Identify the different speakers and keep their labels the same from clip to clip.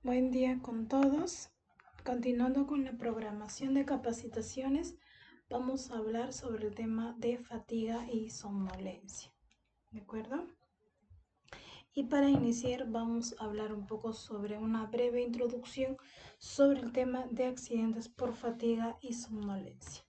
Speaker 1: Buen día con todos. Continuando con la programación de capacitaciones, vamos a hablar sobre el tema de fatiga y somnolencia. ¿De acuerdo? Y para iniciar vamos a hablar un poco sobre una breve introducción sobre el tema de accidentes por fatiga y somnolencia.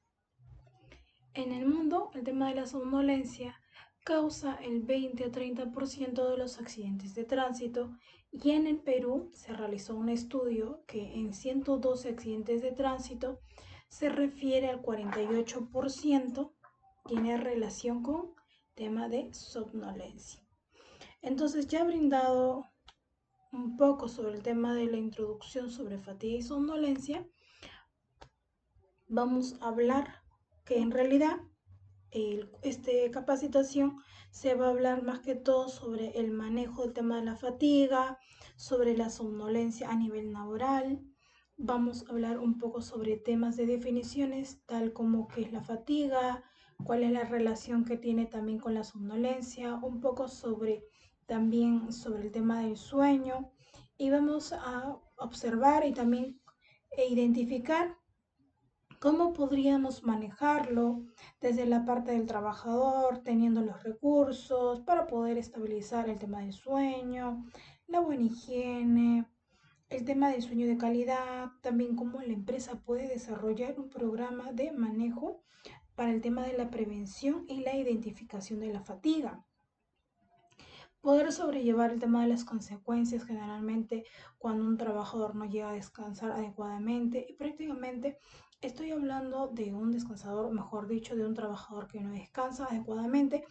Speaker 1: En el mundo, el tema de la somnolencia causa el 20 a 30% de los accidentes de tránsito y en el Perú se realizó un estudio que en 112 accidentes de tránsito se refiere al 48% tiene relación con tema de somnolencia. Entonces ya he brindado un poco sobre el tema de la introducción sobre fatiga y somnolencia. Vamos a hablar que en realidad esta capacitación se va a hablar más que todo sobre el manejo del tema de la fatiga, sobre la somnolencia a nivel laboral. Vamos a hablar un poco sobre temas de definiciones, tal como qué es la fatiga, cuál es la relación que tiene también con la somnolencia, un poco también sobre el tema del sueño y vamos a observar y también identificar ¿cómo podríamos manejarlo desde la parte del trabajador, teniendo los recursos para poder estabilizar el tema del sueño, la buena higiene, el tema del sueño de calidad, también cómo la empresa puede desarrollar un programa de manejo para el tema de la prevención y la identificación de la fatiga? Poder sobrellevar el tema de las consecuencias generalmente cuando un trabajador no llega a descansar adecuadamente y prácticamente estoy hablando de un descansador, mejor dicho, de un trabajador que no descansa adecuadamente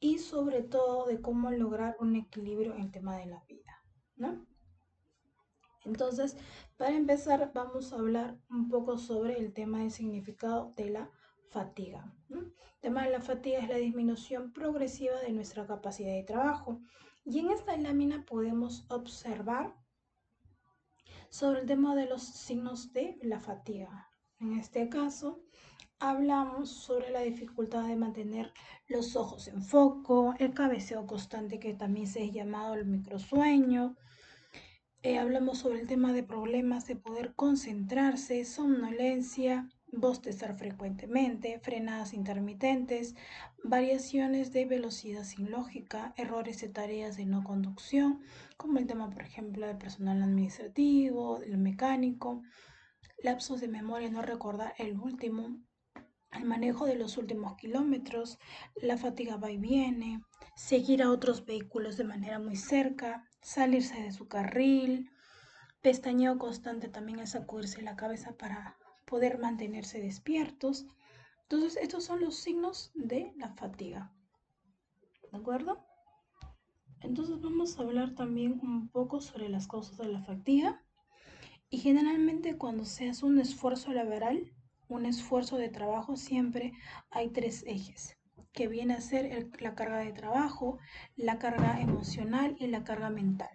Speaker 1: y sobre todo de cómo lograr un equilibrio en el tema de la vida, ¿no? Entonces, para empezar, vamos a hablar un poco sobre el tema del significado de la fatiga, ¿no? El tema de la fatiga es la disminución progresiva de nuestra capacidad de trabajo. Y en esta lámina podemos observar sobre el tema de los signos de la fatiga. En este caso, hablamos sobre la dificultad de mantener los ojos en foco, el cabeceo constante que también se ha llamado el microsueño. Hablamos sobre el tema de problemas de poder concentrarse, somnolencia, bostezar frecuentemente, frenadas intermitentes, variaciones de velocidad sin lógica, errores de tareas de no conducción, como el tema, por ejemplo, del personal administrativo, del mecánico, lapsos de memoria, no recordar el último, el manejo de los últimos kilómetros, la fatiga va y viene, seguir a otros vehículos de manera muy cerca, salirse de su carril, pestañeo constante también es sacudirse la cabeza para poder mantenerse despiertos. Entonces, estos son los signos de la fatiga. ¿De acuerdo? Entonces vamos a hablar también un poco sobre las causas de la fatiga. Y generalmente cuando se hace un esfuerzo laboral, un esfuerzo de trabajo, siempre hay tres ejes, que viene a ser la carga de trabajo, la carga emocional y la carga mental.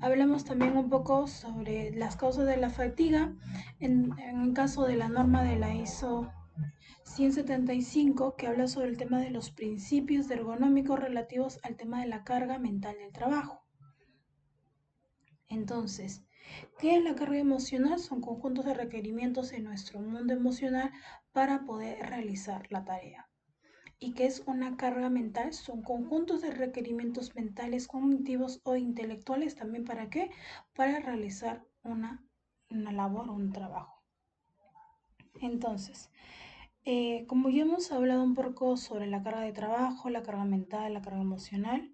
Speaker 1: Hablamos también un poco sobre las causas de la fatiga en el caso de la norma de la ISO 175, que habla sobre el tema de los principios ergonómicos relativos al tema de la carga mental del trabajo. Entonces, ¿qué es la carga emocional? Son conjuntos de requerimientos en nuestro mundo emocional para poder realizar la tarea. ¿Y qué es una carga mental? Son conjuntos de requerimientos mentales, cognitivos o intelectuales. ¿También para qué? Para realizar una labor o un trabajo. Entonces, como ya hemos hablado un poco sobre la carga de trabajo, la carga mental, la carga emocional,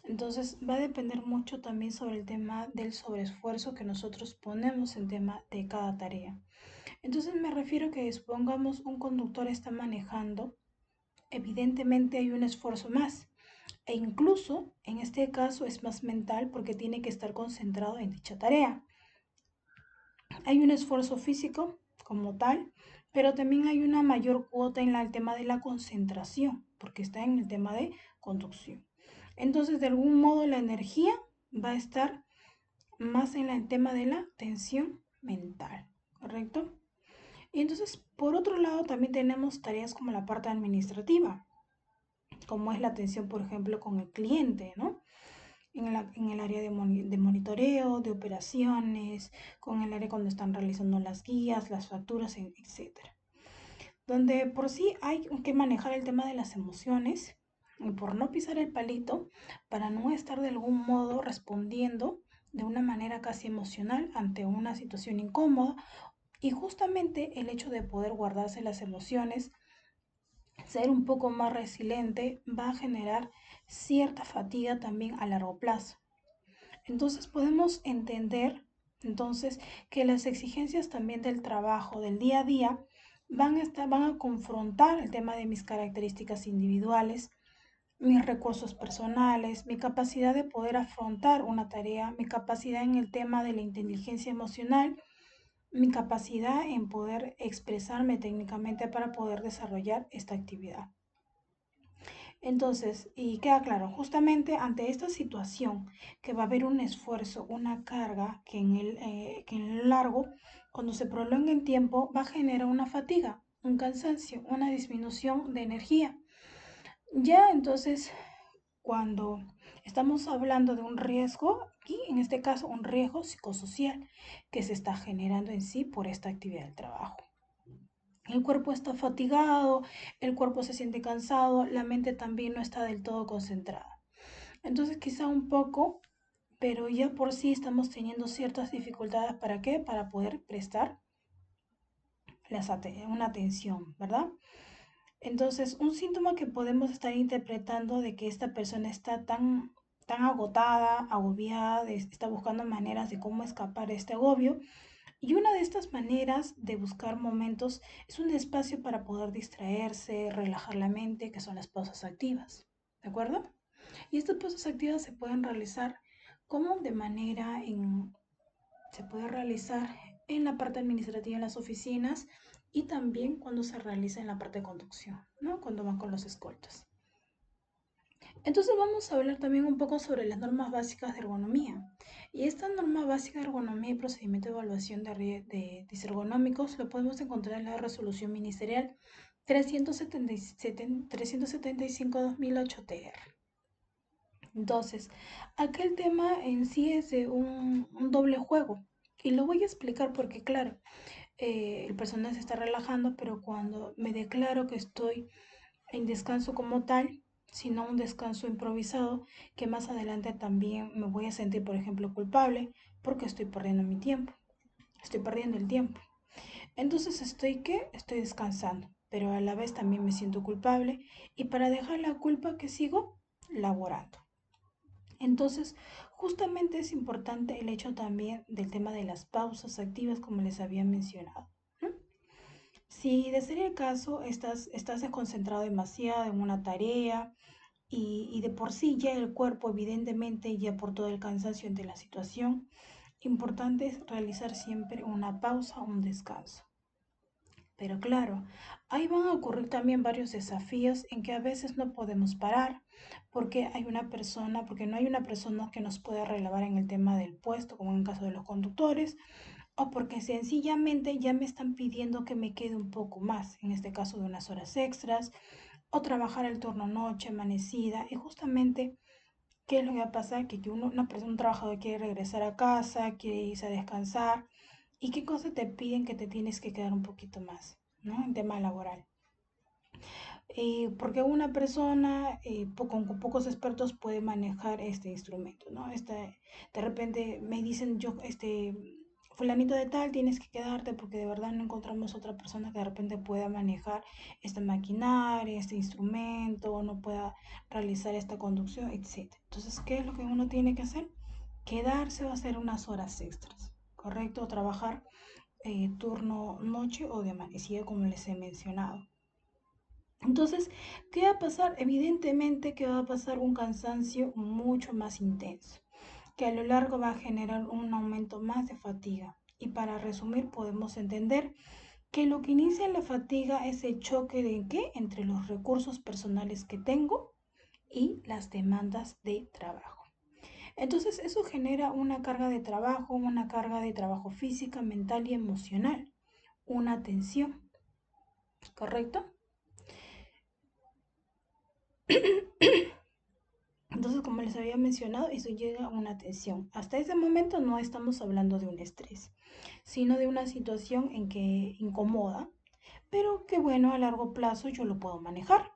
Speaker 1: entonces va a depender mucho también sobre el tema del sobreesfuerzo que nosotros ponemos en tema de cada tarea. Entonces me refiero que supongamos un conductor está manejando, evidentemente hay un esfuerzo más e incluso en este caso es más mental porque tiene que estar concentrado en dicha tarea. Hay un esfuerzo físico como tal, pero también hay una mayor cuota en el tema de la concentración porque está en el tema de conducción. Entonces, de algún modo, la energía va a estar más en el tema de la tensión mental, ¿correcto? Y entonces, por otro lado, también tenemos tareas como la parte administrativa, como es la atención, por ejemplo, con el cliente, ¿no? en el área de monitoreo, de operaciones, con el área cuando están realizando las guías, las facturas, etcétera. Donde por sí hay que manejar el tema de las emociones y por no pisar el palito, para no estar de algún modo respondiendo de una manera casi emocional ante una situación incómoda. Y justamente el hecho de poder guardarse las emociones, ser un poco más resiliente, va a generar cierta fatiga también a largo plazo. Entonces podemos entender entonces que las exigencias también del trabajo, del día a día, van a confrontar el tema de mis características individuales, mis recursos personales, mi capacidad de poder afrontar una tarea, mi capacidad en el tema de la inteligencia emocional, mi capacidad en poder expresarme técnicamente para poder desarrollar esta actividad. Entonces, y queda claro, justamente ante esta situación que va a haber un esfuerzo, una carga que en el largo, cuando se prolonga en tiempo, va a generar una fatiga, un cansancio, una disminución de energía. Ya entonces, cuando estamos hablando de un riesgo, aquí en este caso un riesgo psicosocial que se está generando en sí por esta actividad del trabajo. El cuerpo está fatigado, el cuerpo se siente cansado, la mente también no está del todo concentrada. Entonces quizá un poco, pero ya por sí estamos teniendo ciertas dificultades. ¿Para qué? Para poder prestar una atención, ¿verdad? Entonces, un síntoma que podemos estar interpretando de que esta persona está tan agotada, agobiada, está buscando maneras de cómo escapar de este agobio. Y una de estas maneras de buscar momentos es un espacio para poder distraerse, relajar la mente, que son las pausas activas. ¿De acuerdo? Y estas pausas activas se pueden realizar como de manera se puede realizar en la parte administrativa en las oficinas y también cuando se realiza en la parte de conducción, ¿no? Cuando van con los escoltas. Entonces vamos a hablar también un poco sobre las normas básicas de ergonomía. Y esta norma básica de ergonomía y procedimiento de evaluación de ergonómicos lo podemos encontrar en la resolución ministerial 375-2008-TR. Entonces, aquel tema en sí es de un doble juego. Y lo voy a explicar porque, claro, el personal se está relajando, pero cuando me declaro que estoy en descanso como tal, sino un descanso improvisado, que más adelante también me voy a sentir, por ejemplo, culpable porque estoy perdiendo mi tiempo, estoy perdiendo el tiempo. Entonces estoy descansando, pero a la vez también me siento culpable y para dejar la culpa que sigo laborando. Entonces, justamente es importante el hecho también del tema de las pausas activas, como les había mencionado, ¿no? Si de ser el caso estás concentrado demasiado en una tarea y de por sí ya el cuerpo, evidentemente, ya por todo el cansancio ante la situación, importante es realizar siempre una pausa, un descanso. Pero claro, ahí van a ocurrir también varios desafíos en que a veces no podemos parar porque porque no hay una persona que nos pueda relevar en el tema del puesto, como en el caso de los conductores, o porque sencillamente ya me están pidiendo que me quede un poco más, en este caso de unas horas extras, o trabajar el turno noche, amanecida, y justamente, ¿qué es lo que va a pasar? Que una persona, un trabajador quiere regresar a casa, quiere irse a descansar, ¿y qué cosa te piden que te tienes que quedar un poquito más, ¿no? En tema laboral. Porque una persona con pocos expertos puede manejar este instrumento, ¿no? De repente me dicen, fulanito de tal, tienes que quedarte porque de verdad no encontramos otra persona que de repente pueda manejar esta maquinaria, este instrumento, o no pueda realizar esta conducción, etc. Entonces, ¿qué es lo que uno tiene que hacer? Quedarse o hacer unas horas extras, ¿correcto? O trabajar turno noche o de amanecida, como les he mencionado. Entonces, ¿qué va a pasar? Evidentemente que va a pasar un cansancio mucho más intenso, que a lo largo va a generar un aumento más de fatiga. Y para resumir, podemos entender que lo que inicia la fatiga es el choque de qué entre los recursos personales que tengo y las demandas de trabajo. Entonces, eso genera una carga de trabajo física, mental y emocional, una tensión, ¿correcto? Entonces, como les había mencionado, eso llega a una tensión. Hasta ese momento no estamos hablando de un estrés, sino de una situación en que incomoda, pero que bueno, a largo plazo yo lo puedo manejar.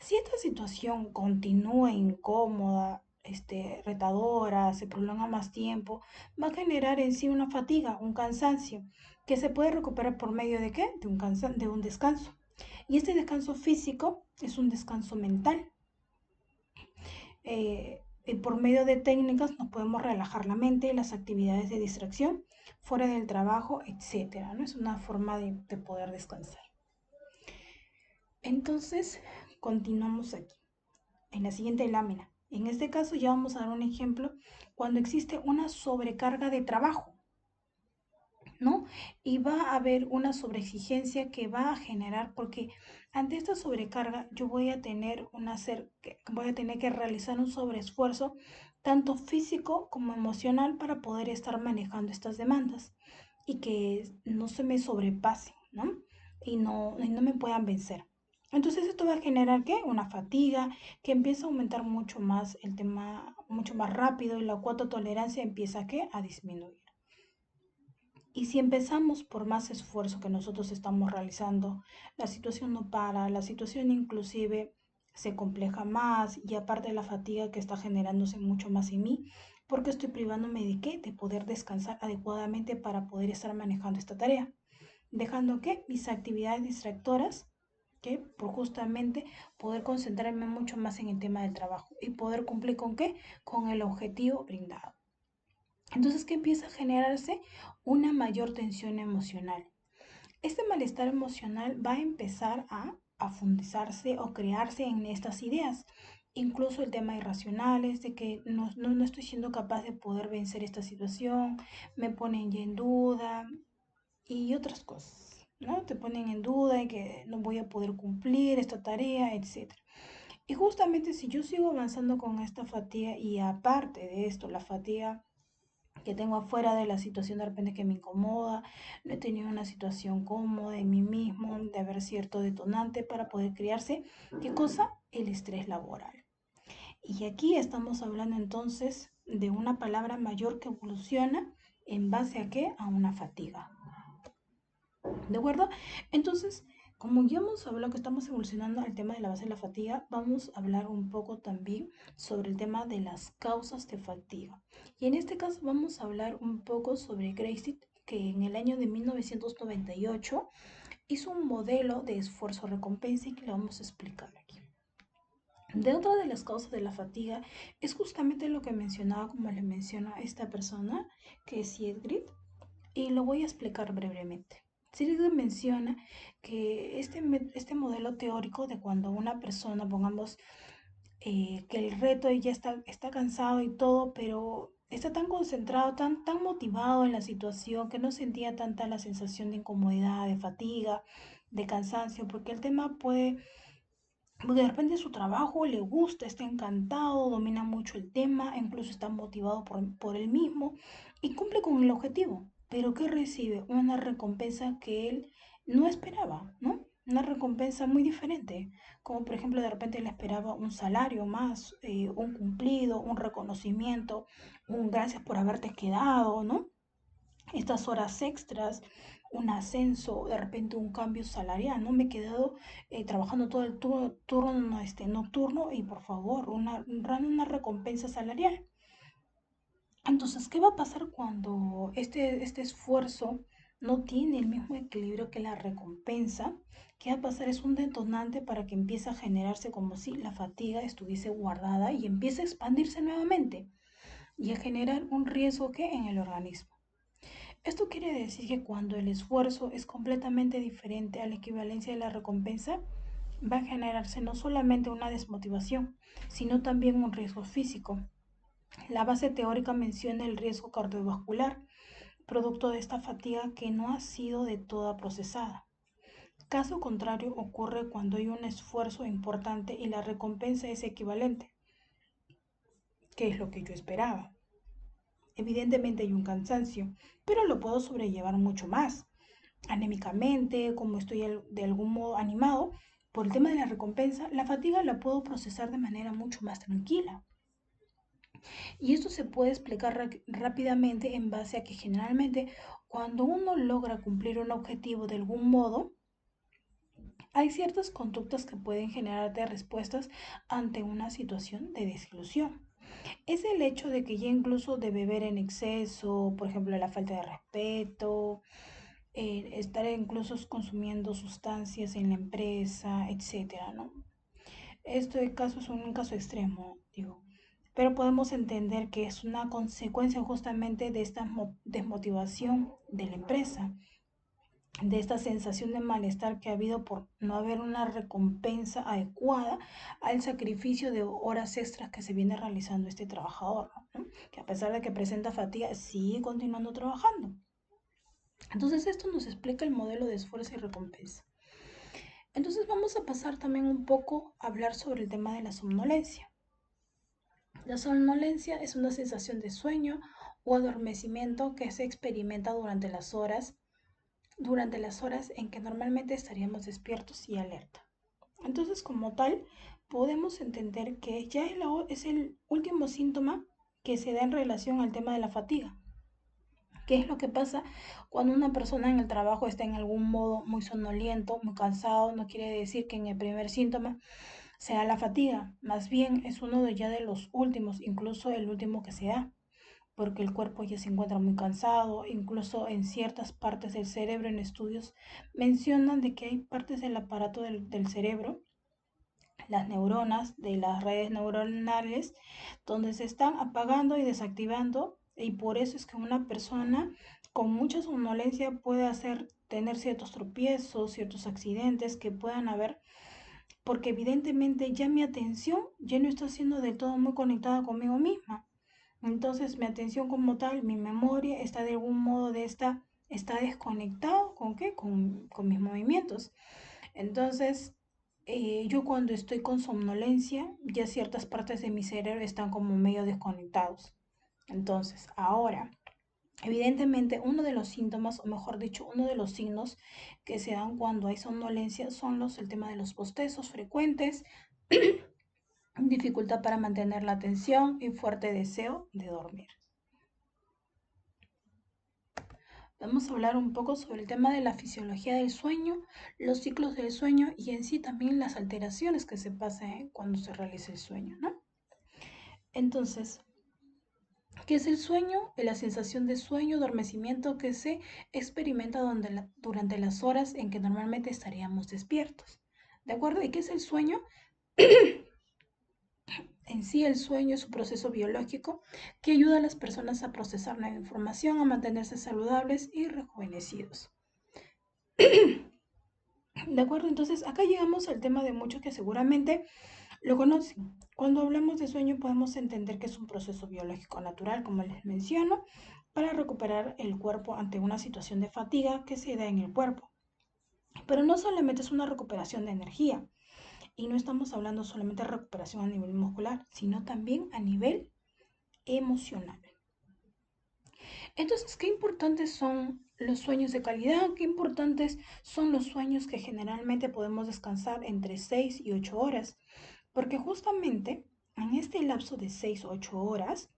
Speaker 1: Si esta situación continúa incómoda, retadora, se prolonga más tiempo, va a generar en sí una fatiga, un cansancio, que se puede recuperar por medio de ¿qué? De un descanso. Y este descanso físico es un descanso mental. Por medio de técnicas nos podemos relajar la mente, las actividades de distracción, fuera del trabajo, etcétera, ¿no? Es una forma de poder descansar. Entonces, continuamos aquí, en la siguiente lámina. En este caso ya vamos a dar un ejemplo cuando existe una sobrecarga de trabajo, ¿no? Y va a haber una sobreexigencia que va a generar, porque ante esta sobrecarga yo voy a tener que realizar un sobreesfuerzo, tanto físico como emocional, para poder estar manejando estas demandas y que no se me sobrepasen, ¿no? Y no me puedan vencer. Entonces esto va a generar ¿qué? Una fatiga que empieza a aumentar mucho más el tema, mucho más rápido, y la cuota tolerancia empieza ¿qué? A disminuir. Y si empezamos por más esfuerzo que nosotros estamos realizando, la situación no para, la situación inclusive se compleja más, y aparte de la fatiga que está generándose mucho más en mí, porque estoy privándome de qué, de poder descansar adecuadamente para poder estar manejando esta tarea, dejando que mis actividades distractoras, que por justamente poder concentrarme mucho más en el tema del trabajo y poder cumplir con qué, con el objetivo brindado. Entonces, ¿qué empieza a generarse? Una mayor tensión emocional. Este malestar emocional va a empezar a afundizarse o crearse en estas ideas. Incluso el tema irracionales, de que no estoy siendo capaz de poder vencer esta situación, me ponen ya en duda y otras cosas, ¿no? Te ponen en duda y que no voy a poder cumplir esta tarea, etcétera. Y justamente si yo sigo avanzando con esta fatiga, y aparte de esto, la fatiga que tengo afuera de la situación de repente que me incomoda, no he tenido una situación cómoda en mí mismo, de haber cierto detonante para poder criarse, ¿qué cosa? El estrés laboral. Y aquí estamos hablando entonces de una palabra mayor que evoluciona en base a qué? A una fatiga. ¿De acuerdo? Entonces, como ya hemos hablado que estamos evolucionando al tema de la base de la fatiga, vamos a hablar un poco también sobre el tema de las causas de fatiga. Y en este caso vamos a hablar un poco sobre Gracie, que en el año de 1998 hizo un modelo de esfuerzo-recompensa y que lo vamos a explicar aquí. De otra de las causas de la fatiga es justamente lo que mencionaba, como le menciona esta persona, que es Siegfried, y lo voy a explicar brevemente. Sirgus menciona que este modelo teórico de cuando una persona, pongamos que el reto ya está cansado y todo, pero está tan concentrado, tan motivado en la situación, que no sentía tanta la sensación de incomodidad, de fatiga, de cansancio, porque el tema puede, porque de repente su trabajo le gusta, está encantado, domina mucho el tema, incluso está motivado por él mismo y cumple con el objetivo, pero que recibe una recompensa que él no esperaba, ¿no? Una recompensa muy diferente, como por ejemplo de repente le esperaba un salario más, un cumplido, un reconocimiento, un gracias por haberte quedado, ¿no? Estas horas extras, un ascenso, de repente un cambio salarial, ¿no? Me he quedado trabajando todo el turno nocturno, y por favor, una recompensa salarial. Entonces, ¿qué va a pasar cuando este esfuerzo no tiene el mismo equilibrio que la recompensa? ¿Qué va a pasar? Es un detonante para que empiece a generarse como si la fatiga estuviese guardada y empiece a expandirse nuevamente y a generar un riesgo que en el organismo. Esto quiere decir que cuando el esfuerzo es completamente diferente a la equivalencia de la recompensa, va a generarse no solamente una desmotivación, sino también un riesgo físico. La base teórica menciona el riesgo cardiovascular, producto de esta fatiga que no ha sido de toda procesada. Caso contrario ocurre cuando hay un esfuerzo importante y la recompensa es equivalente, que es lo que yo esperaba. Evidentemente hay un cansancio, pero lo puedo sobrellevar mucho más anémicamente, como estoy de algún modo animado por el tema de la recompensa. La fatiga la puedo procesar de manera mucho más tranquila. Y esto se puede explicar rápidamente en base a que generalmente cuando uno logra cumplir un objetivo de algún modo, hay ciertas conductas que pueden generarte respuestas ante una situación de desilusión. Es el hecho de que ya incluso de beber en exceso, por ejemplo, la falta de respeto, estar incluso consumiendo sustancias en la empresa, etcétera, ¿no? Este caso es un caso extremo, digo, pero podemos entender que es una consecuencia justamente de esta desmotivación de la empresa, de esta sensación de malestar que ha habido por no haber una recompensa adecuada al sacrificio de horas extras que se viene realizando este trabajador, ¿no? Que a pesar de que presenta fatiga, sigue continuando trabajando. Entonces esto nos explica el modelo de esfuerzo y recompensa. Entonces vamos a pasar también un poco a hablar sobre el tema de la somnolencia. La somnolencia es una sensación de sueño o adormecimiento que se experimenta durante las horas en que normalmente estaríamos despiertos y alerta. Entonces, como tal, podemos entender que ya es el último síntoma que se da en relación al tema de la fatiga. ¿Qué es lo que pasa cuando una persona en el trabajo está en algún modo muy sonoliento, muy cansado? No quiere decir que en el primer síntoma sea la fatiga, más bien es uno ya de los últimos, incluso el último que se da, porque el cuerpo ya se encuentra muy cansado, incluso en ciertas partes del cerebro, en estudios mencionan de que hay partes del aparato del cerebro, las neuronas de las redes neuronales, donde se están apagando y desactivando, y por eso es que una persona con mucha somnolencia puede tener ciertos tropiezos, ciertos accidentes que puedan haber, porque evidentemente ya mi atención ya no está siendo del todo muy conectada conmigo misma. Entonces mi atención como tal, mi memoria está de algún modo está desconectado con qué, con mis movimientos. Entonces yo cuando estoy con somnolencia, ya ciertas partes de mi cerebro están como medio desconectados. Entonces, ahora, evidentemente, uno de los síntomas, o mejor dicho, uno de los signos que se dan cuando hay somnolencia son el tema de los bostezos frecuentes, dificultad para mantener la atención y fuerte deseo de dormir. Vamos a hablar un poco sobre el tema de la fisiología del sueño, los ciclos del sueño y en sí también las alteraciones que se pasan cuando se realiza el sueño, ¿no? Entonces, ¿qué es el sueño? La sensación de sueño, adormecimiento que se experimenta durante las horas en que normalmente estaríamos despiertos. ¿De acuerdo? ¿Y qué es el sueño? En sí, el sueño es un proceso biológico que ayuda a las personas a procesar nueva información, a mantenerse saludables y rejuvenecidos. ¿De acuerdo? Entonces, acá llegamos al tema de muchos que seguramente lo conocen. Cuando hablamos de sueño podemos entender que es un proceso biológico natural, como les menciono, para recuperar el cuerpo ante una situación de fatiga que se da en el cuerpo. Pero no solamente es una recuperación de energía, y no estamos hablando solamente de recuperación a nivel muscular, sino también a nivel emocional. Entonces, ¿qué importantes son los sueños de calidad? ¿Qué importantes son los sueños que generalmente podemos descansar entre 6 y 8 horas? Porque justamente en este lapso de 6 o 8 horas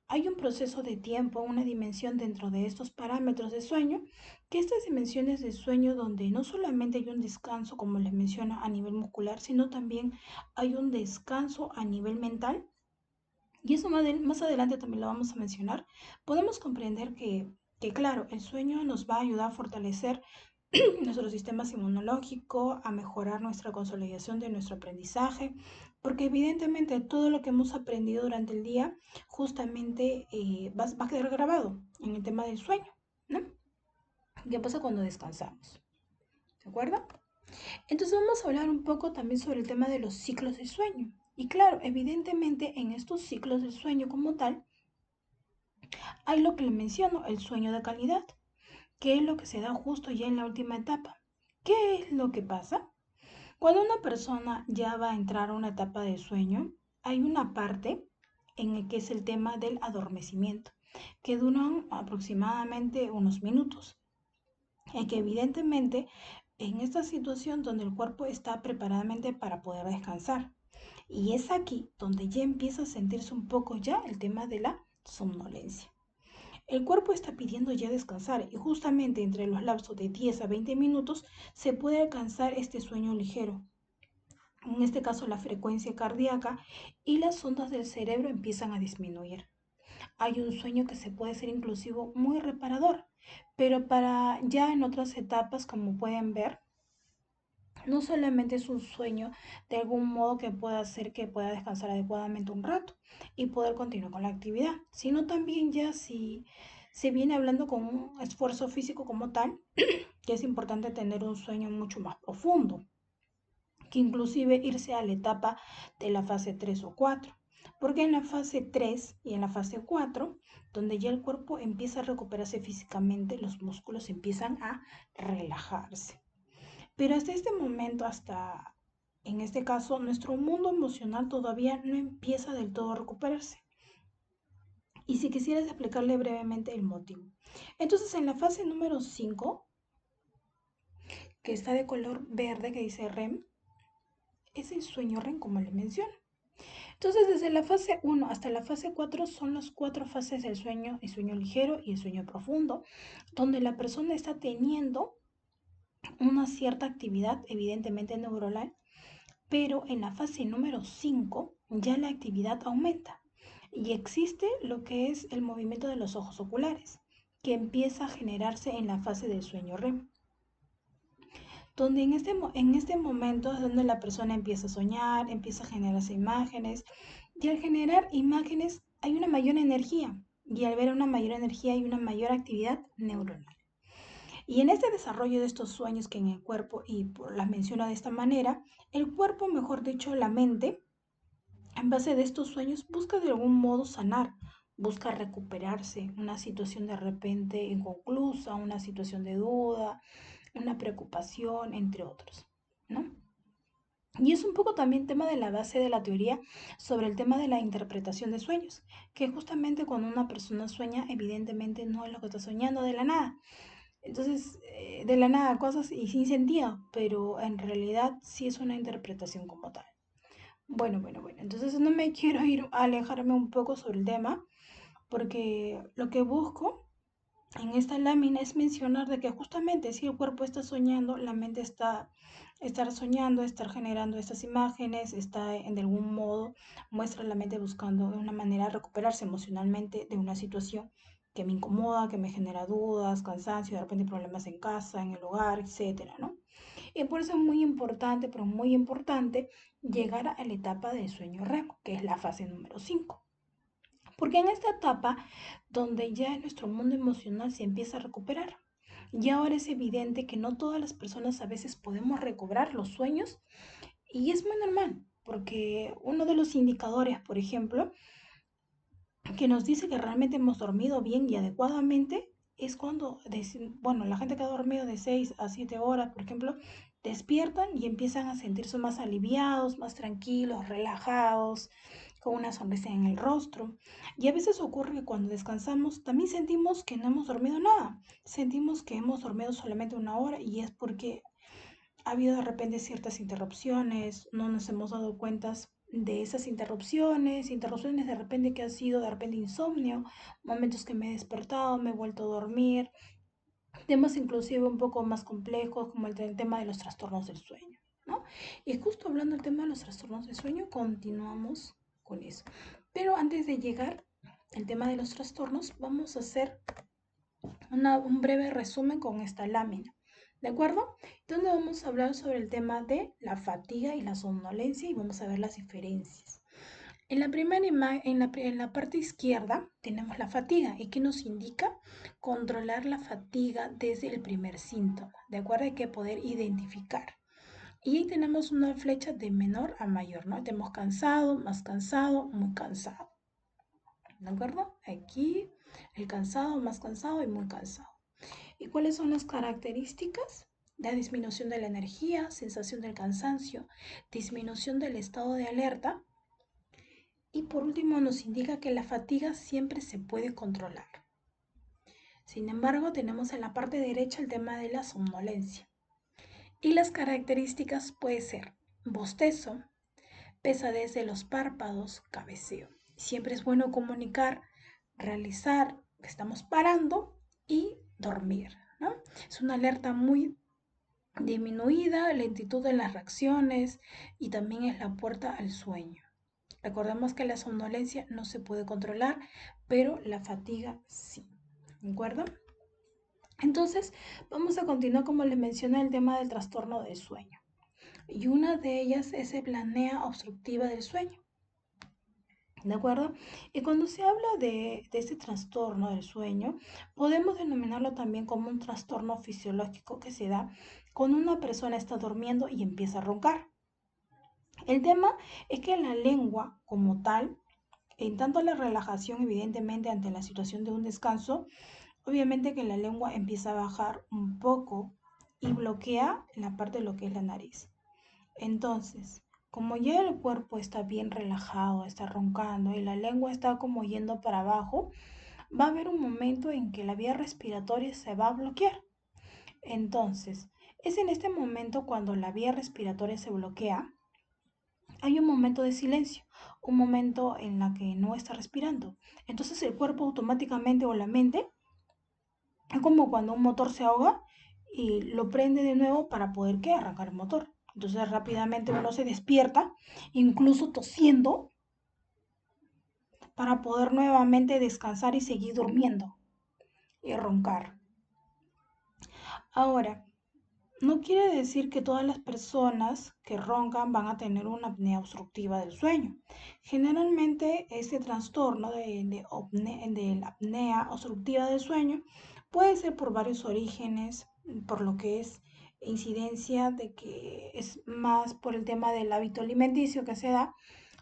Speaker 1: hay un proceso de tiempo, una dimensión dentro de estos parámetros de sueño, que estas dimensiones de sueño donde no solamente hay un descanso, como les menciono, a nivel muscular, sino también hay un descanso a nivel mental. Y eso más adelante también lo vamos a mencionar. Podemos comprender que, claro, el sueño nos va a ayudar a fortalecer nuestro sistema inmunológico, a mejorar nuestra consolidación de nuestro aprendizaje, porque evidentemente todo lo que hemos aprendido durante el día justamente va a quedar grabado en el tema del sueño, ¿no? ¿Qué pasa cuando descansamos? ¿De acuerdo? Entonces vamos a hablar un poco también sobre el tema de los ciclos del sueño. Y claro, evidentemente en estos ciclos del sueño como tal, hay lo que le menciono, el sueño de calidad, que es lo que se da justo ya en la última etapa. ¿Qué es lo que pasa? Cuando una persona ya va a entrar a una etapa de sueño, hay una parte en el que es el tema del adormecimiento, que duran aproximadamente unos minutos. Y que evidentemente en esta situación donde el cuerpo está preparadamente para poder descansar. Y es aquí donde ya empieza a sentirse un poco ya el tema de la somnolencia. El cuerpo está pidiendo ya descansar y justamente entre los lapsos de 10 a 20 minutos se puede alcanzar este sueño ligero. En este caso la frecuencia cardíaca y las ondas del cerebro empiezan a disminuir. Hay un sueño que se puede ser inclusivo muy reparador, pero para ya en otras etapas, como pueden ver, no solamente es un sueño de algún modo que pueda hacer que pueda descansar adecuadamente un rato y poder continuar con la actividad, sino también ya si se viene hablando con un esfuerzo físico como tal, que es importante tener un sueño mucho más profundo, que inclusive irse a la etapa de la fase 3 o 4. Porque en la fase 3 y en la fase 4, donde ya el cuerpo empieza a recuperarse físicamente, los músculos empiezan a relajarse. Pero hasta este momento, hasta en este caso, nuestro mundo emocional todavía no empieza del todo a recuperarse. Y si quisieras explicarle brevemente el motivo. Entonces, en la fase número 5, que está de color verde, que dice REM, es el sueño REM, como le menciono. Entonces, desde la fase 1 hasta la fase 4 son las 4 fases del sueño, el sueño ligero y el sueño profundo, donde la persona está teniendo una cierta actividad, evidentemente neuronal, pero en la fase número 5 ya la actividad aumenta y existe lo que es el movimiento de los ojos oculares, que empieza a generarse en la fase del sueño REM, donde en este momento es donde la persona empieza a soñar, empieza a generarse imágenes, y al generar imágenes hay una mayor energía, y al ver una mayor energía hay una mayor actividad neuronal. Y en este desarrollo de estos sueños que en el cuerpo, y por las menciona de esta manera, el cuerpo, mejor dicho, la mente, en base de estos sueños, busca de algún modo sanar, busca recuperarse, una situación de repente inconclusa, una situación de duda, una preocupación, entre otros, ¿no? Y es un poco también tema de la base de la teoría sobre el tema de la interpretación de sueños, que justamente cuando una persona sueña, evidentemente no es lo que está soñando de la nada. Entonces, de la nada, cosas y sin sentido, pero en realidad sí es una interpretación como tal. Bueno. Entonces no me quiero ir a alejarme un poco sobre el tema, porque lo que busco en esta lámina es mencionar de que justamente si el cuerpo está soñando, la mente está estar soñando, estar generando estas imágenes, está de algún modo muestra la mente buscando de una manera recuperarse emocionalmente de una situación que me incomoda, que me genera dudas, cansancio, de repente problemas en casa, en el hogar, etcétera, ¿no? Y por eso es muy importante, pero muy importante, llegar a la etapa del sueño REM, que es la fase número 5. Porque en esta etapa, donde ya nuestro mundo emocional se empieza a recuperar, y ahora es evidente que no todas las personas a veces podemos recobrar los sueños, y es muy normal, porque uno de los indicadores, por ejemplo, que nos dice que realmente hemos dormido bien y adecuadamente, es cuando, bueno, la gente que ha dormido de 6 a 7 horas, por ejemplo, despiertan y empiezan a sentirse más aliviados, más tranquilos, relajados, con una sonrisa en el rostro. Y a veces ocurre que cuando descansamos también sentimos que no hemos dormido nada, sentimos que hemos dormido solamente una hora y es porque ha habido de repente ciertas interrupciones, no nos hemos dado cuenta de esas interrupciones de repente que ha sido de repente insomnio, momentos que me he despertado, me he vuelto a dormir, temas inclusive un poco más complejos como el tema de los trastornos del sueño, ¿no? Y justo hablando del tema de los trastornos del sueño, continuamos con eso. Pero antes de llegar al tema de los trastornos, vamos a hacer un breve resumen con esta lámina. ¿De acuerdo? Donde vamos a hablar sobre el tema de la fatiga y la somnolencia y vamos a ver las diferencias. En la primera en la parte izquierda tenemos la fatiga y que nos indica controlar la fatiga desde el primer síntoma. ¿De acuerdo? Hay que poder identificar. Y ahí tenemos una flecha de menor a mayor, ¿no? Tenemos cansado, muy cansado. ¿De acuerdo? Aquí el cansado, más cansado y muy cansado. ¿Y cuáles son las características? La disminución de la energía, sensación del cansancio, disminución del estado de alerta y por último nos indica que la fatiga siempre se puede controlar. Sin embargo, tenemos en la parte derecha el tema de la somnolencia y las características puede ser bostezo, pesadez de los párpados, cabeceo. Siempre es bueno comunicar, realizar que estamos parando y dormir, ¿no? Es una alerta muy disminuida, lentitud en las reacciones y también es la puerta al sueño. Recordemos que la somnolencia no se puede controlar, pero la fatiga sí. ¿De acuerdo? Entonces, vamos a continuar como les mencioné el tema del trastorno del sueño. Y una de ellas es la apnea obstructiva del sueño. ¿De acuerdo? Y cuando se habla de este trastorno del sueño, podemos denominarlo también como un trastorno fisiológico que se da cuando una persona está durmiendo y empieza a roncar. El tema es que la lengua como tal, en tanto la relajación evidentemente ante la situación de un descanso, obviamente que la lengua empieza a bajar un poco y bloquea la parte de lo que es la nariz. Entonces, como ya el cuerpo está bien relajado, está roncando y la lengua está como yendo para abajo, va a haber un momento en que la vía respiratoria se va a bloquear. Entonces, es en este momento cuando la vía respiratoria se bloquea, hay un momento de silencio, un momento en la que no está respirando. Entonces el cuerpo automáticamente o la mente es como cuando un motor se ahoga y lo prende de nuevo para poder ¿qué? Arrancar el motor. Entonces rápidamente uno se despierta, incluso tosiendo, para poder nuevamente descansar y seguir durmiendo y roncar. Ahora, no quiere decir que todas las personas que roncan van a tener una apnea obstructiva del sueño. Generalmente este trastorno de la apnea obstructiva del sueño puede ser por varios orígenes, por lo que es incidencia de que es más por el tema del hábito alimenticio que se da,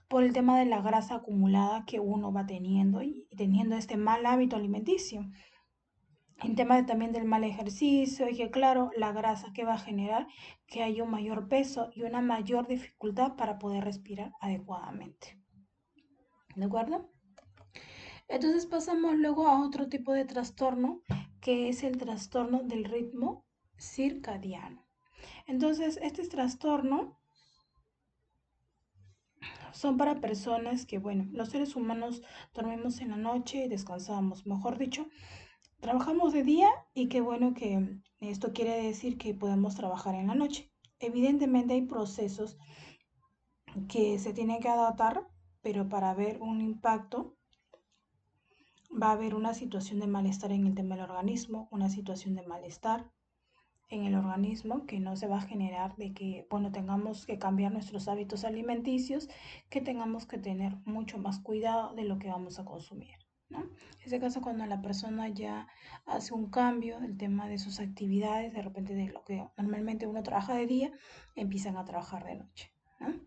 Speaker 1: por el tema de la grasa acumulada que uno va teniendo y teniendo este mal hábito alimenticio. El tema también del mal ejercicio y que claro, la grasa que va a generar que haya un mayor peso y una mayor dificultad para poder respirar adecuadamente. ¿De acuerdo? Entonces pasamos luego a otro tipo de trastorno que es el trastorno del ritmo circadiano. Entonces, este trastorno son para personas que, bueno, los seres humanos dormimos en la noche y descansamos, mejor dicho, trabajamos de día y qué bueno que esto quiere decir que podemos trabajar en la noche. Evidentemente hay procesos que se tienen que adaptar, pero para ver un impacto va a haber una situación de malestar en el tema del organismo, una situación de malestar en el organismo que no se va a generar de que, bueno, tengamos que cambiar nuestros hábitos alimenticios, que tengamos que tener mucho más cuidado de lo que vamos a consumir, ¿no? En este caso, cuando la persona ya hace un cambio del tema de sus actividades, de repente de lo que normalmente uno trabaja de día, empiezan a trabajar de noche, ¿no?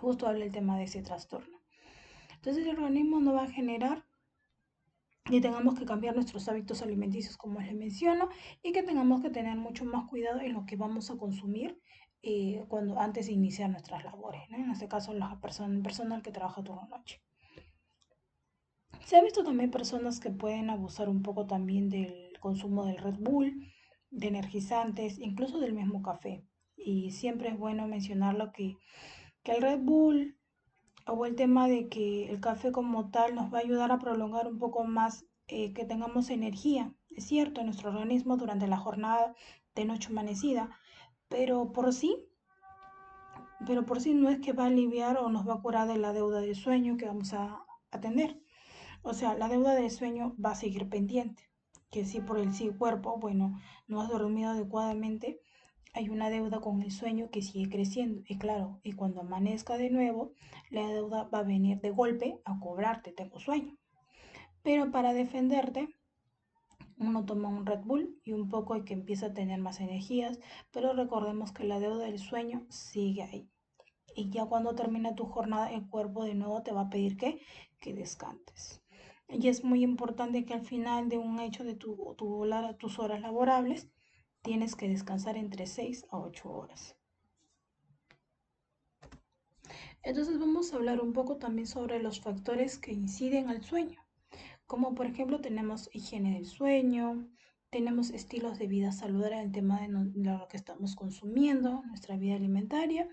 Speaker 1: Justo habla el tema de ese trastorno. Entonces el organismo no va a generar y tengamos que cambiar nuestros hábitos alimenticios como les menciono y que tengamos que tener mucho más cuidado en lo que vamos a consumir antes de iniciar nuestras labores, ¿no? En este caso el personal que trabaja turno noche. Se ha visto también personas que pueden abusar un poco también del consumo del Red Bull, de energizantes, incluso del mismo café. Y siempre es bueno mencionarlo que el Red Bull o el tema de que el café como tal nos va a ayudar a prolongar un poco más que tengamos energía. Es cierto, en nuestro organismo durante la jornada de noche amanecida, pero por sí, pero por sí no es que va a aliviar o nos va a curar de la deuda de sueño que vamos a tener. O sea, la deuda del sueño va a seguir pendiente. Que si por el sí cuerpo, bueno, no has dormido adecuadamente, hay una deuda con el sueño que sigue creciendo. Y claro, y cuando amanezca de nuevo, la deuda va a venir de golpe a cobrarte, tengo sueño. Pero para defenderte, uno toma un Red Bull y un poco y que empieza a tener más energías, pero recordemos que la deuda del sueño sigue ahí. Y ya cuando termina tu jornada, el cuerpo de nuevo te va a pedir que descanses. Y es muy importante que al final de un hecho de tus horas laborables, tienes que descansar entre 6 a 8 horas. Entonces vamos a hablar un poco también sobre los factores que inciden al sueño, como por ejemplo tenemos higiene del sueño, tenemos estilos de vida saludable en el tema de lo que estamos consumiendo, nuestra vida alimentaria,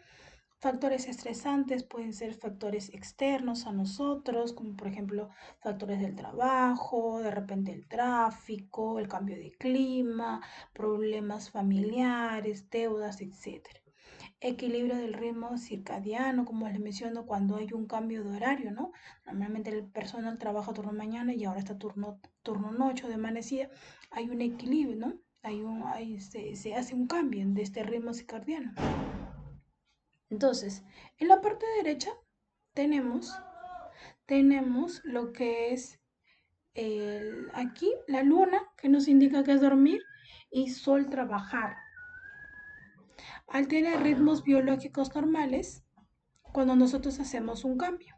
Speaker 1: Factores estresantes pueden ser factores externos a nosotros, como por ejemplo factores del trabajo, de repente el tráfico, el cambio de clima, problemas familiares, deudas, etcétera. Equilibrio del ritmo circadiano, como les menciono, cuando hay un cambio de horario, ¿no? Normalmente el personal trabaja turno mañana y ahora está turno noche de amanecida. Hay un equilibrio, ¿no? Se hace un cambio de este ritmo circadiano. Entonces, en la parte derecha tenemos, tenemos lo que es aquí la luna, que nos indica que es dormir, y sol trabajar. Al tener ritmos biológicos normales, cuando nosotros hacemos un cambio.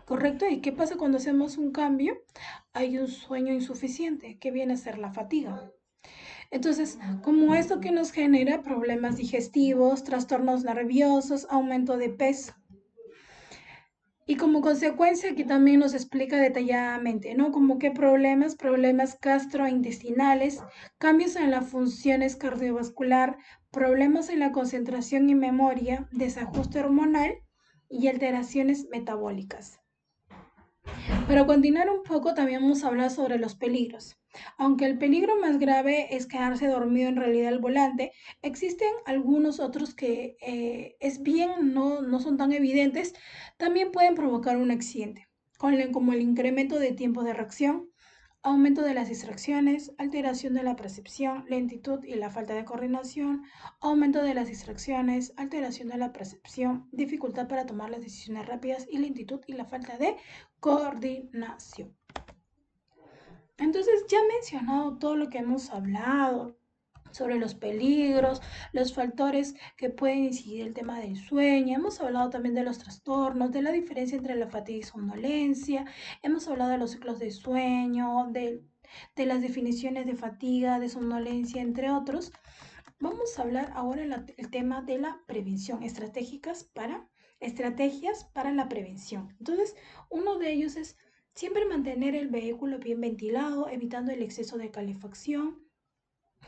Speaker 1: ¿Correcto? ¿Y qué pasa cuando hacemos un cambio? Hay un sueño insuficiente, que viene a ser la fatiga. Entonces, como esto que nos genera problemas digestivos, trastornos nerviosos, aumento de peso. Y como consecuencia, aquí también nos explica detalladamente, ¿no? Como qué problemas gastrointestinales, cambios en las funciones cardiovascular, problemas en la concentración y memoria, desajuste hormonal y alteraciones metabólicas. Para continuar un poco, también vamos a hablar sobre los peligros. Aunque el peligro más grave es quedarse dormido en realidad al volante, existen algunos otros que es bien, no son tan evidentes, también pueden provocar un accidente, como el incremento de tiempo de reacción, aumento de las distracciones, alteración de la percepción, lentitud y la falta de coordinación, aumento de las distracciones, alteración de la percepción, dificultad para tomar las decisiones rápidas y lentitud y la falta de coordinación. Entonces ya he mencionado todo lo que hemos hablado sobre los peligros, los factores que pueden incidir el tema del sueño. Hemos hablado también de los trastornos, de la diferencia entre la fatiga y somnolencia. Hemos hablado de los ciclos de sueño, de las definiciones de fatiga, de somnolencia, entre otros. Vamos a hablar ahora el tema de la prevención, estrategias para la prevención. Entonces, uno de ellos es siempre mantener el vehículo bien ventilado, evitando el exceso de calefacción,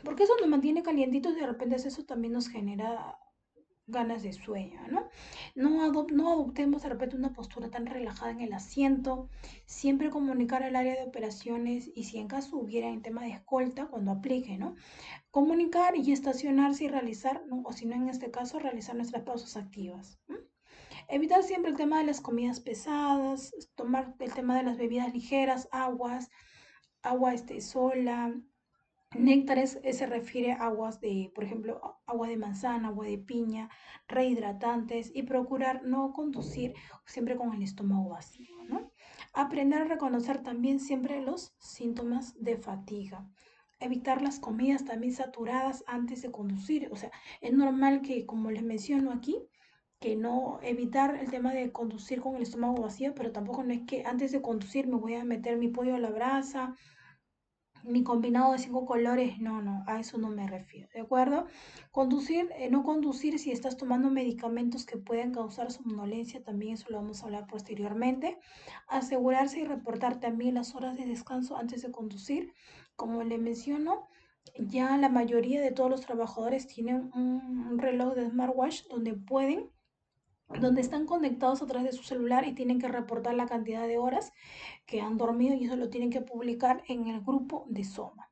Speaker 1: porque eso nos mantiene calientitos y de repente eso también nos genera ganas de sueño, ¿no? No adoptemos de repente una postura tan relajada en el asiento, siempre comunicar al área de operaciones y si en caso hubiera en tema de escolta, cuando aplique, ¿no? Comunicar y estacionarse y realizar, ¿no? O si no en este caso, realizar nuestras pausas activas. ¿No? Evitar siempre el tema de las comidas pesadas, tomar el tema de las bebidas ligeras, agua sola, néctares se refiere a aguas de, por ejemplo, agua de manzana, agua de piña, rehidratantes y procurar no conducir siempre con el estómago vacío, ¿no? Aprender a reconocer también siempre los síntomas de fatiga. Evitar las comidas también saturadas antes de conducir. O sea, es normal que, como les menciono aquí, que no evitar el tema de conducir con el estómago vacío, pero tampoco no es que antes de conducir me voy a meter mi pollo a la brasa, mi combinado de 5 colores, no, a eso no me refiero, ¿de acuerdo? No conducir si estás tomando medicamentos que pueden causar somnolencia, también eso lo vamos a hablar posteriormente. Asegurarse y reportar también las horas de descanso antes de conducir. Como le menciono, ya la mayoría de todos los trabajadores tienen un reloj de smartwatch donde están conectados a través de su celular y tienen que reportar la cantidad de horas que han dormido y eso lo tienen que publicar en el grupo de Soma.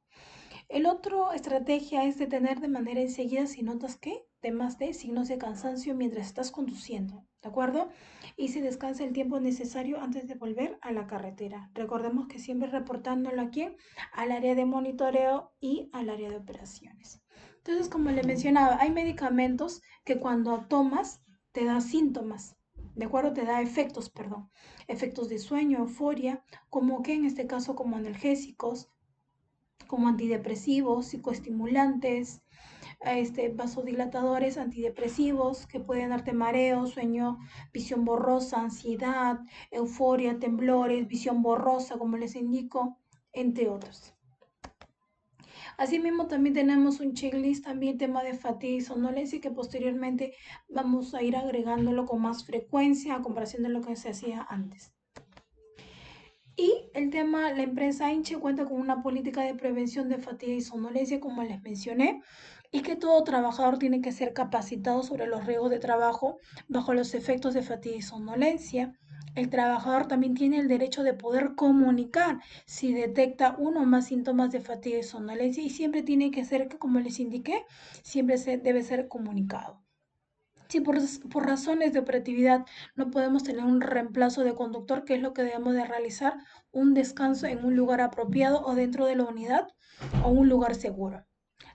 Speaker 1: El otro estrategia es detener de manera enseguida si notas que temas de signos de cansancio mientras estás conduciendo, ¿de acuerdo? Y se descansa el tiempo necesario antes de volver a la carretera. Recordemos que siempre reportándolo aquí al área de monitoreo y al área de operaciones. Entonces, como le mencionaba, hay medicamentos que cuando tomas te da síntomas, ¿de acuerdo? Te da efectos, perdón, efectos de sueño, euforia, como que en este caso como analgésicos, como antidepresivos, psicoestimulantes, vasodilatadores, antidepresivos que pueden darte mareo, sueño, visión borrosa, ansiedad, euforia, temblores, visión borrosa, como les indico, entre otros. Asimismo, también tenemos un checklist, también tema de fatiga y somnolencia, que posteriormente vamos a ir agregándolo con más frecuencia a comparación de lo que se hacía antes. Y el tema, la empresa Inche cuenta con una política de prevención de fatiga y somnolencia, como les mencioné. y que todo trabajador tiene que ser capacitado sobre los riesgos de trabajo bajo los efectos de fatiga y somnolencia. El trabajador también tiene el derecho de poder comunicar si detecta uno o más síntomas de fatiga y somnolencia y siempre tiene que ser, como les indiqué, siempre debe ser comunicado. Si por razones de operatividad no podemos tener un reemplazo de conductor, ¿qué es lo que debemos de realizar? Un descanso en un lugar apropiado o dentro de la unidad o un lugar seguro.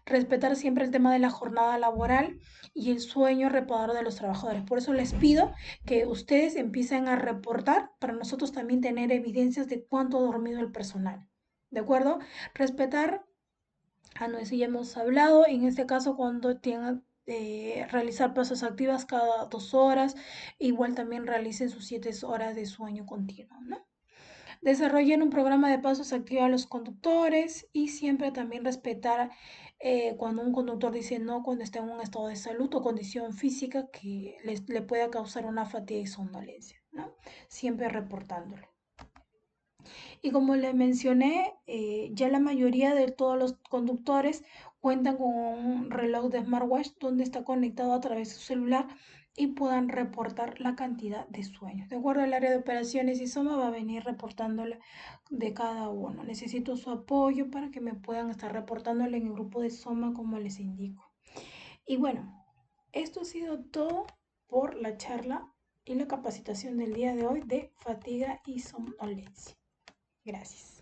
Speaker 1: Respetar siempre el tema de la jornada laboral y el sueño reparador de los trabajadores. Por eso les pido que ustedes empiecen a reportar para nosotros también tener evidencias de cuánto ha dormido el personal. ¿De acuerdo? Respetar, no, eso ya hemos hablado, en este caso cuando tengan realizar pausas activas cada 2 horas, igual también realicen sus 7 horas de sueño continuo, ¿no? Desarrollen un programa de pasos activos a los conductores y siempre también respetar cuando un conductor dice no, cuando está en un estado de salud o condición física que le pueda causar una fatiga y somnolencia, ¿no? Siempre reportándolo. Y como les mencioné, ya la mayoría de todos los conductores cuentan con un reloj de smartwatch donde está conectado a través de su celular y puedan reportar la cantidad de sueños. De acuerdo al área de operaciones y SOMA va a venir reportándole de cada uno. Necesito su apoyo para que me puedan estar reportándole en el grupo de SOMA como les indico. Y bueno, esto ha sido todo por la charla y la capacitación del día de hoy de fatiga y somnolencia. Gracias.